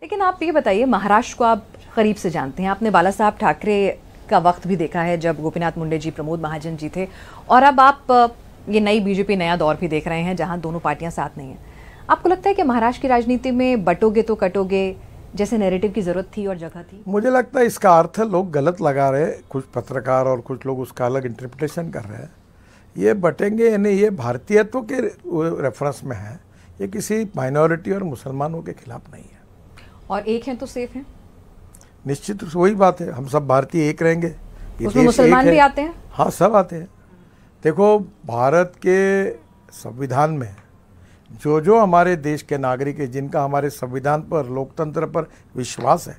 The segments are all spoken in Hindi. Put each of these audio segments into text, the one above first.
लेकिन आप ये बताइए, महाराष्ट्र को आप करीब से जानते हैं, आपने बाला साहब ठाकरे का वक्त भी देखा है जब गोपीनाथ मुंडे जी, प्रमोद महाजन जी थे, और अब आप ये नई बीजेपी नया दौर भी देख रहे हैं जहां दोनों पार्टियां साथ नहीं हैं। आपको लगता है कि महाराष्ट्र की राजनीति में बटोगे तो कटोगे जैसे नैरेटिव की जरूरत थी और जगह थी? मुझे लगता है इसका अर्थ लोग गलत लगा रहे, कुछ पत्रकार और कुछ लोग उसका अलग इंटरप्रिटेशन कर रहे हैं। ये बटेंगे यानी ये भारतीयत्व के रेफरेंस में है, ये किसी माइनॉरिटी और मुसलमानों के खिलाफ नहीं है। और एक हैं तो सेफ हैं? निश्चित रूप से वही बात है, हम सब भारतीय एक रहेंगे। उसमें मुसलमान भी आते हैं? हाँ, सब आते हैं। देखो, भारत के संविधान में जो जो हमारे देश के नागरिक हैं, जिनका हमारे संविधान पर, लोकतंत्र पर विश्वास है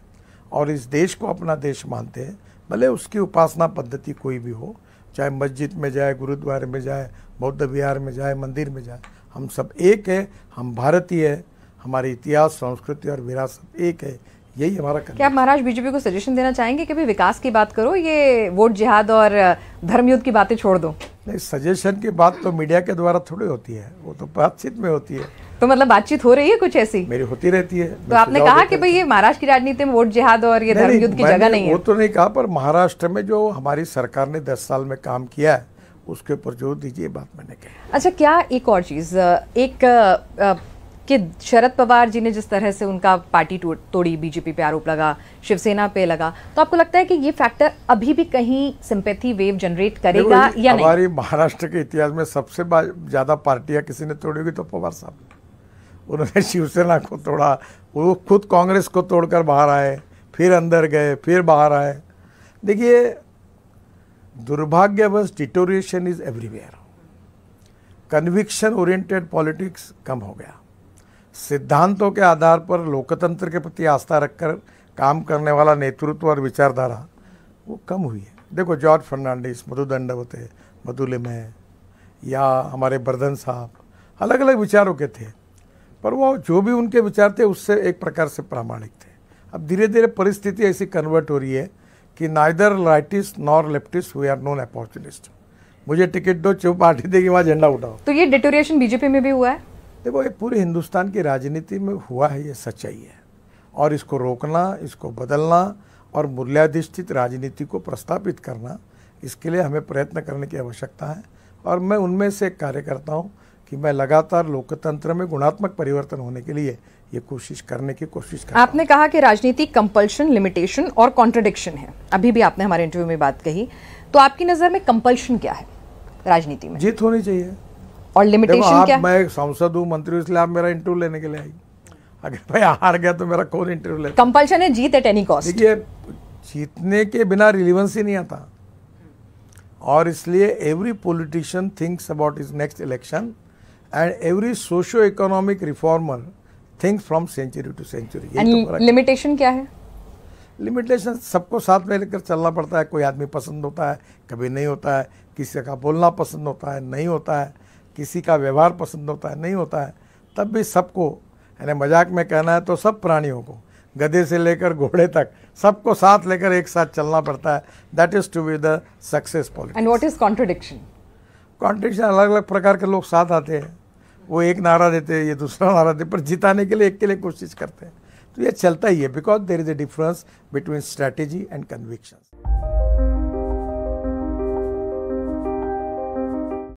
और इस देश को अपना देश मानते हैं, भले उसकी उपासना पद्धति कोई भी हो, चाहे मस्जिद में जाए, गुरुद्वारे में जाए, बौद्ध विहार में जाए, मंदिर में जाए, हम सब एक है, हम भारतीय है, हमारे इतिहास, संस्कृति और विरासत एक है, यही हमारा क्या आप महाराष्ट्र बीजेपी को सजेशन देना चाहेंगे कि भाई विकास की बात करो, ये वोट जिहाद और धर्मयुद्ध की बातें छोड़ दो? नहीं, सजेशन की बात तो मीडिया के द्वारा थोड़ी होती है, वो तो बातचीत में होती है। तो मतलब बातचीत हो रही है कुछ ऐसी? मेरी होती रहती है। तो आपने कहा कि भाई ये महाराष्ट्र की राजनीति में वोट जिहाद और ये धर्मयुद्ध की जगह नहीं है? वो तो नहीं कहा, पर महाराष्ट्र में जो हमारी सरकार ने 10 साल में काम किया है उसके ऊपर जोर दीजिए, बात मैंने कही। अच्छा, क्या एक और चीज, कि शरद पवार जी ने जिस तरह से उनका पार्टी तोड़ी, बीजेपी पे आरोप लगा, शिवसेना पे लगा, तो आपको लगता है कि ये फैक्टर अभी भी कहीं सिंपैथी वेव जनरेट करेगा या नहीं? हमारी महाराष्ट्र के इतिहास में सबसे ज्यादा पार्टियां किसी ने तोड़ी होगी तो पवार साहब। उन्होंने शिवसेना को तोड़ा, वो खुद कांग्रेस को तोड़कर बाहर आए, फिर अंदर गए, फिर बाहर आए। देखिए, दुर्भाग्यवश deterioration is everywhere. Conviction oriented politics कम हो गया। सिद्धांतों के आधार पर लोकतंत्र के प्रति आस्था रखकर काम करने वाला नेतृत्व और विचारधारा वो कम हुई है। देखो, जॉर्ज फर्नांडिस, मधु दंडवते, मधुलिमय या हमारे बर्धन साहब अलग अलग विचारों के थे, पर वो जो भी उनके विचार थे उससे एक प्रकार से प्रामाणिक थे। अब धीरे धीरे परिस्थिति ऐसी कन्वर्ट हो रही है कि neither rightist nor leftist we are non opportunist. मुझे टिकट दो, जो पार्टी देगी वहाँ झंडा उठाओ। तो ये डिटोरिएशन बीजेपी में भी हुआ है? देखो, ये पूरे हिंदुस्तान की राजनीति में हुआ है, ये सच्चाई है, और इसको रोकना, इसको बदलना और मूल्याधिष्ठित राजनीति को प्रस्तापित करना, इसके लिए हमें प्रयत्न करने की आवश्यकता है। और मैं उनमें से एक कार्य करता हूँ कि मैं लगातार लोकतंत्र में गुणात्मक परिवर्तन होने के लिए ये कोशिश करने की कोशिश करता हूं। आपने कहा कि राजनीति कंपल्शन, लिमिटेशन और कॉन्ट्रडिक्शन है, अभी भी आपने हमारे इंटरव्यू में बात कही, तो आपकी नज़र में कंपल्शन क्या है राजनीति में? जीत होनी चाहिए। और लिमिटेशन क्या है? मैं सांसद हूँ, मंत्री हूँ, इसलिए आप मेरा इंटरव्यू लेने के लिए आई। अगर मैं हार गया तो मेरा कौन इंटरव्यू लेता? कंपल्शन है जीत एट एनी कॉस्ट। देखिए, जीतने के बिना रिलीवेंस ही नहीं आता, और इसलिए every politician thinks about his next election and every socio economic reformer thinks from century to century. Limitation क्या है? लिमिटेशन सबको साथ में लेकर चलना पड़ता है। कोई आदमी पसंद होता है, कभी नहीं होता है, किसी का बोलना पसंद होता है, नहीं होता है, किसी का व्यवहार पसंद होता है, नहीं होता है, तब भी सबको, यानी मजाक में कहना है तो सब प्राणियों को, गधे से लेकर घोड़े तक, सबको साथ लेकर एक साथ चलना पड़ता है। That is to be the success politics. And what is contradiction? Contradiction, अलग अलग प्रकार के लोग साथ आते हैं, वो एक नारा देते हैं, ये दूसरा नारा देते, पर जिताने के लिए एक के लिए कोशिश करते हैं। तो ये चलता ही है, because there is a difference between strategy and conviction.